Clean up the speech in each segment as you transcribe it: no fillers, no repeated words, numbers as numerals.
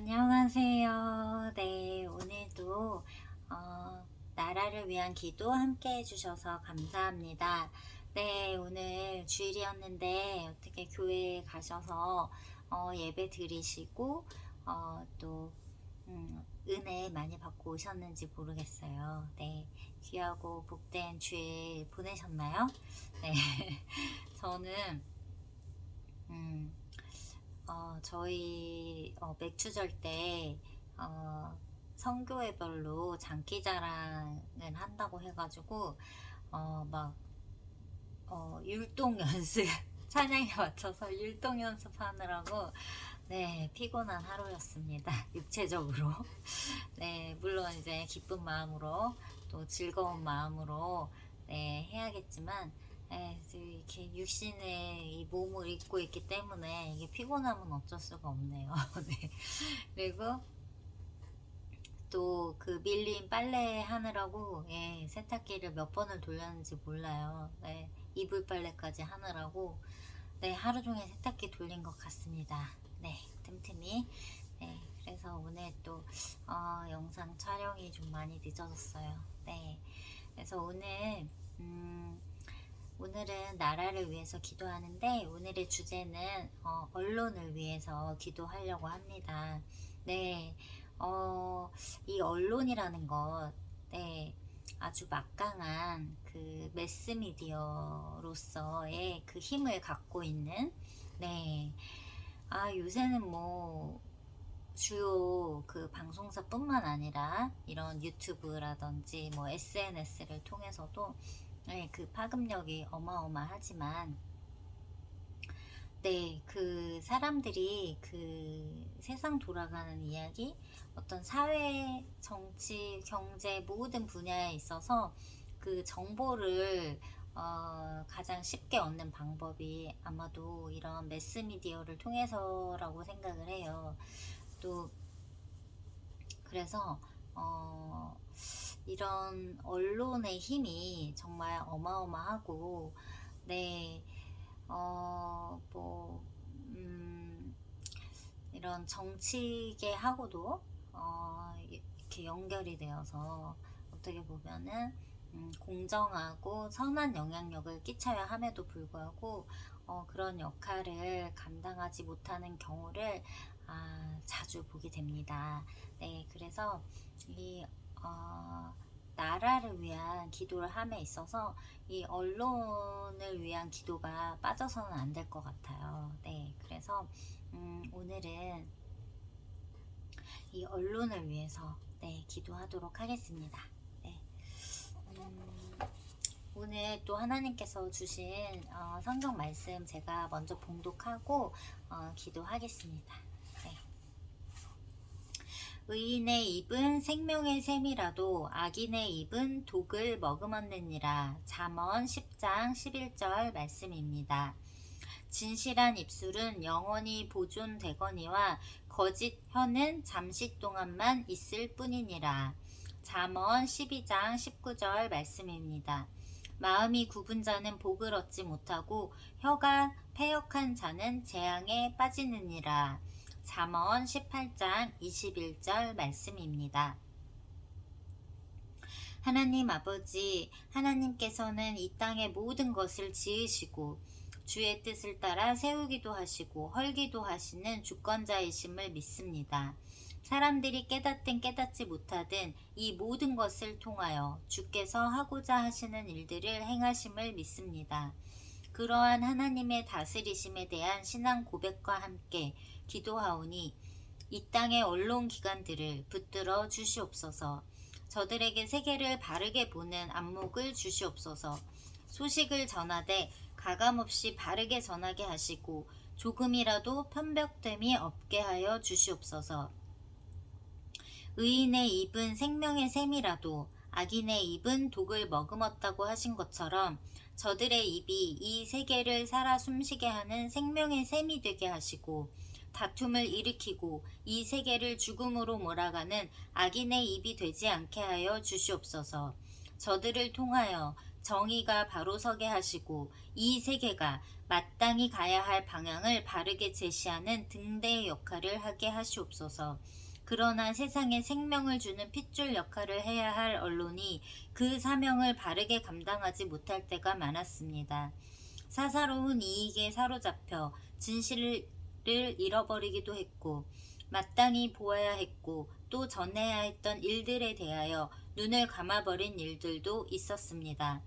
안녕하세요. 네, 오늘도 나라를 위한 기도 함께 해주셔서 감사합니다. 네, 오늘 주일이었는데 어떻게 교회에 가셔서 예배 드리시고 또 은혜 많이 받고 오셨는지 모르겠어요. 네, 귀하고 복된 주일 보내셨나요? 네, 저는 음, 저희 맥주절 때 어, 성교회별로 장기자랑을 한다고 해가지고 막 율동 연습 찬양에 맞춰서 율동 연습하느라고 네 피곤한 하루였습니다. 육체적으로 네 물론 이제 기쁜 마음으로 또 즐거운 마음으로 네 해야겠지만 네, 이렇게 육신의 이 몸을 입고 있기 때문에 이게 피곤함은 어쩔 수가 없네요. 네. 그리고 또 그 밀린 빨래 하느라고 예, 세탁기를 몇 번을 돌렸는지 몰라요. 네, 이불 빨래까지 하느라고 네, 하루 종일 세탁기 돌린 것 같습니다. 네, 틈틈이. 네, 그래서 오늘 또 영상 촬영이 좀 많이 늦어졌어요. 네, 그래서 오늘은 나라를 위해서 기도하는데 오늘의 주제는 언론을 위해서 기도하려고 합니다. 네, 이 언론이라는 것, 네, 아주 막강한 그 매스미디어로서의 그 힘을 갖고 있는, 네, 요새는 뭐 주요 그 방송사뿐만 아니라 이런 유튜브라든지 뭐 SNS를 통해서도 네, 그 파급력이 어마어마하지만 네, 그 사람들이 그 세상 돌아가는 이야기, 어떤 사회, 정치, 경제 모든 분야에 있어서 그 정보를 가장 쉽게 얻는 방법이 아마도 이런 매스미디어를 통해서라고 생각을 해요. 또 그래서 이런 언론의 힘이 정말 어마어마하고 네, 뭐 이런 정치계하고도 이렇게 연결이 되어서 어떻게 보면은 공정하고 선한 영향력을 끼쳐야 함에도 불구하고 그런 역할을 감당하지 못하는 경우를 자주 보게 됩니다. 네, 그래서 이 나라를 위한 기도를 함에 있어서 이 언론을 위한 기도가 빠져서는 안 될 것 같아요. 네, 그래서 오늘은 이 언론을 위해서 네, 기도하도록 하겠습니다. 네. 오늘 또 하나님께서 주신 성경 말씀 제가 먼저 봉독하고 기도하겠습니다. 네. 의인의 입은 생명의 샘이라도 악인의 입은 독을 머금었느니라. 잠언 10장 11절 말씀입니다. 진실한 입술은 영원히 보존되거니와 거짓 혀는 잠시 동안만 있을 뿐이니라. 잠언 12장 19절 말씀입니다. 마음이 굽은 자는 복을 얻지 못하고 혀가 패역한 자는 재앙에 빠지느니라. 잠언 18장 21절 말씀입니다. 하나님 아버지, 하나님께서는 이 땅의 모든 것을 지으시고 주의 뜻을 따라 세우기도 하시고 헐기도 하시는 주권자이심을 믿습니다. 사람들이 깨닫든 깨닫지 못하든 이 모든 것을 통하여 주께서 하고자 하시는 일들을 행하심을 믿습니다. 그러한 하나님의 다스리심에 대한 신앙 고백과 함께 기도하오니 이 땅의 언론 기관들을 붙들어 주시옵소서. 저들에게 세계를 바르게 보는 안목을 주시옵소서. 소식을 전하되 가감없이 바르게 전하게 하시고 조금이라도 편벽됨이 없게 하여 주시옵소서. 의인의 입은 생명의 샘이라도 악인의 입은 독을 머금었다고 하신 것처럼 저들의 입이 이 세계를 살아 숨쉬게 하는 생명의 샘이 되게 하시고 다툼을 일으키고 이 세계를 죽음으로 몰아가는 악인의 입이 되지 않게 하여 주시옵소서. 저들을 통하여 정의가 바로 서게 하시고 이 세계가 마땅히 가야 할 방향을 바르게 제시하는 등대의 역할을 하게 하시옵소서. 그러나 세상에 생명을 주는 핏줄 역할을 해야 할 언론이 그 사명을 바르게 감당하지 못할 때가 많았습니다. 사사로운 이익에 사로잡혀 진실을 잃어버리기도 했고 마땅히 보아야 했고 또 전해야 했던 일들에 대하여 눈을 감아버린 일들도 있었습니다.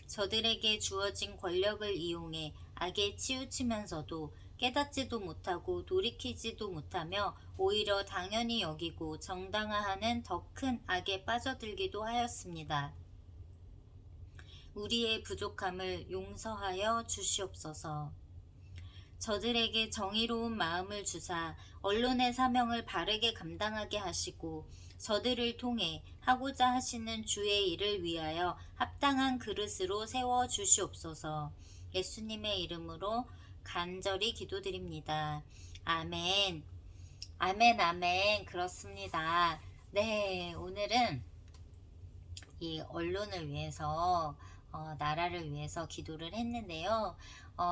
저들에게 주어진 권력을 이용해 악에 치우치면서도 깨닫지도 못하고 돌이키지도 못하며 오히려 당연히 여기고 정당화하는 더 큰 악에 빠져들기도 하였습니다. 우리의 부족함을 용서하여 주시옵소서. 저들에게 정의로운 마음을 주사 언론의 사명을 바르게 감당하게 하시고 저들을 통해 하고자 하시는 주의 일을 위하여 합당한 그릇으로 세워 주시옵소서. 예수님의 이름으로 간절히 기도드립니다. 아멘. 아멘, 아멘. 그렇습니다. 네, 오늘은 이 언론을 위해서 나라를 위해서 기도를 했는데요.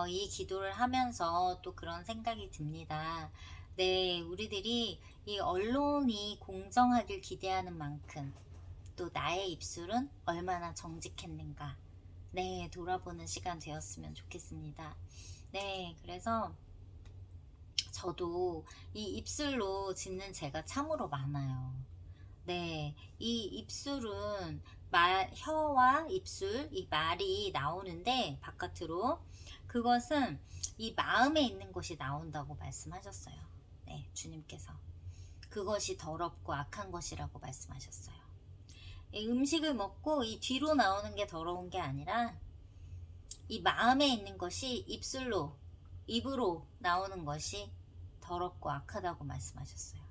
이 기도를 하면서 또 그런 생각이 듭니다. 네, 우리들이 이 언론이 공정하길 기대하는 만큼 또 나의 입술은 얼마나 정직했는가. 네, 돌아보는 시간 되었으면 좋겠습니다. 네, 그래서 저도 이 입술로 짓는 죄가 참으로 많아요. 네, 이 입술은 혀와 입술, 이 말이 나오는데 바깥으로 그것은 이 마음에 있는 것이 나온다고 말씀하셨어요. 네, 주님께서 그것이 더럽고 악한 것이라고 말씀하셨어요. 이 음식을 먹고 이 뒤로 나오는 게 더러운 게 아니라 이 마음에 있는 것이 입으로 나오는 것이 더럽고 악하다고 말씀하셨어요.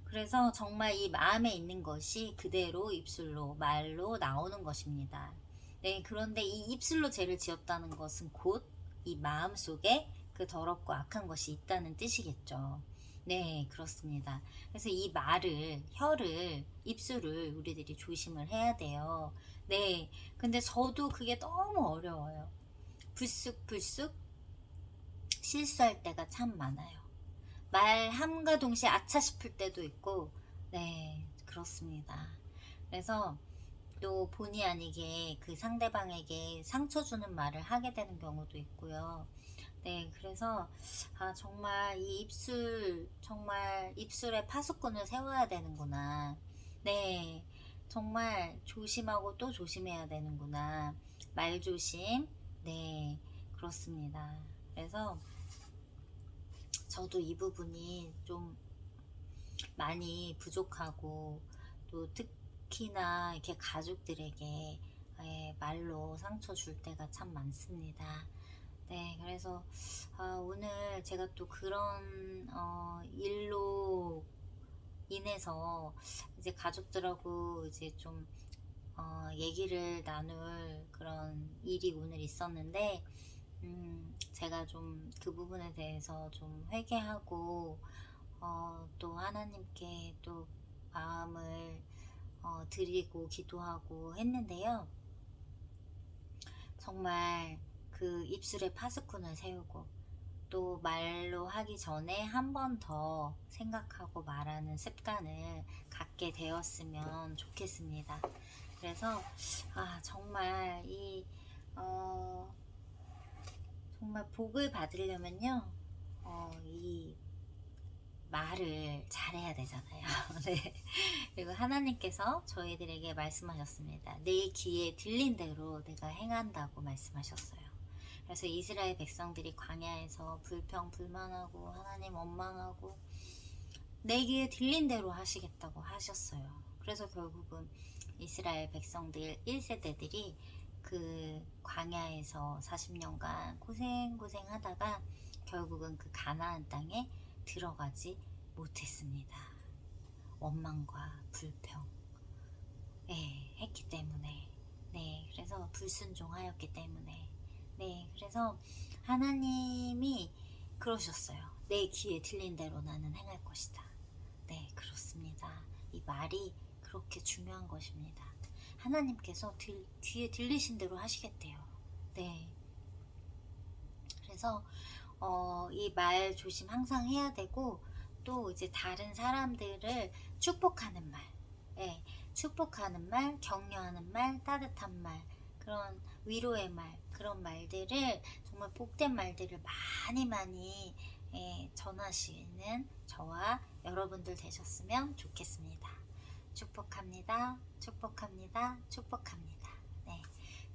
그래서 정말 이 마음에 있는 것이 그대로 입술로 말로 나오는 것입니다. 네, 그런데 이 입술로 죄를 지었다는 것은 곧 이 마음 속에 그 더럽고 악한 것이 있다는 뜻이겠죠. 네, 그렇습니다. 그래서 이 혀를, 입술을 우리들이 조심을 해야 돼요. 네, 근데 저도 그게 너무 어려워요. 불쑥불쑥 실수할 때가 참 많아요. 말함과 동시에 아차 싶을 때도 있고, 네, 그렇습니다. 그래서 또 본의 아니게 그 상대방에게 상처 주는 말을 하게 되는 경우도 있고요. 네, 그래서 정말 이 정말 입술에 파수꾼을 세워야 되는구나. 네, 정말 조심하고 또 조심해야 되는구나. 말조심. 네, 그렇습니다. 그래서 저도 이 부분이 좀 많이 부족하고 또 특히나 이렇게 가족들에게 말로 상처 줄 때가 참 많습니다. 네, 그래서 오늘 제가 또 그런 일로 인해서 이제 가족들하고 이제 좀 얘기를 나눌 그런 일이 오늘 있었는데 제가 좀 그 부분에 대해서 좀 회개하고 또 하나님께 또 마음을 드리고 기도하고 했는데요. 정말 그 입술에 파수꾼을 세우고 또 말로 하기 전에 한 번 더 생각하고 말하는 습관을 갖게 되었으면 좋겠습니다. 그래서 정말 정말 복을 받으려면요, 이 말을 잘해야 되잖아요. 네. 그리고 하나님께서 저희들에게 말씀하셨습니다. 내 귀에 들린 대로 내가 행한다고 말씀하셨어요. 그래서 이스라엘 백성들이 광야에서 불평불만하고 하나님 원망하고 내 귀에 들린 대로 하시겠다고 하셨어요. 그래서 결국은 이스라엘 백성들 1세대들이 그 광야에서 40년간 고생고생 하다가 결국은 그 가나안 땅에 들어가지 못했습니다. 원망과 불평 했기 때문에, 네, 그래서 불순종하였기 때문에, 네, 그래서 하나님이 그러셨어요. 내 귀에 들린 대로 나는 행할 것이다. 네, 그렇습니다. 이 말이 그렇게 중요한 것입니다. 하나님께서 귀에 들리신 대로 하시겠대요. 네. 그래서 이 말 조심 항상 해야 되고, 또 이제 다른 사람들을 축복하는 말, 예, 축복하는 말, 격려하는 말, 따뜻한 말, 그런 위로의 말, 그런 말들을, 정말 복된 말들을 많이 많이 전하시는 저와 여러분들 되셨으면 좋겠습니다. 축복합니다. 축복합니다. 축복합니다. 네.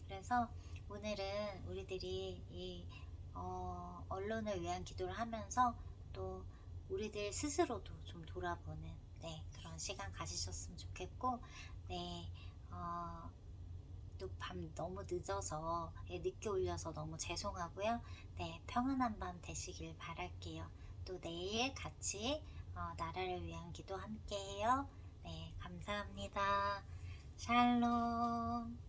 그래서 오늘은 우리들이 이 언론을 위한 기도를 하면서 또 우리들 스스로도 좀 돌아보는, 네, 그런 시간 가지셨으면 좋겠고, 네, 또 밤 너무 늦어서, 늦게 올려서 너무 죄송하고요. 네, 평안한 밤 되시길 바랄게요. 또 내일 같이 나라를 위한 기도 함께해요. 네, 감사합니다. 샬롬.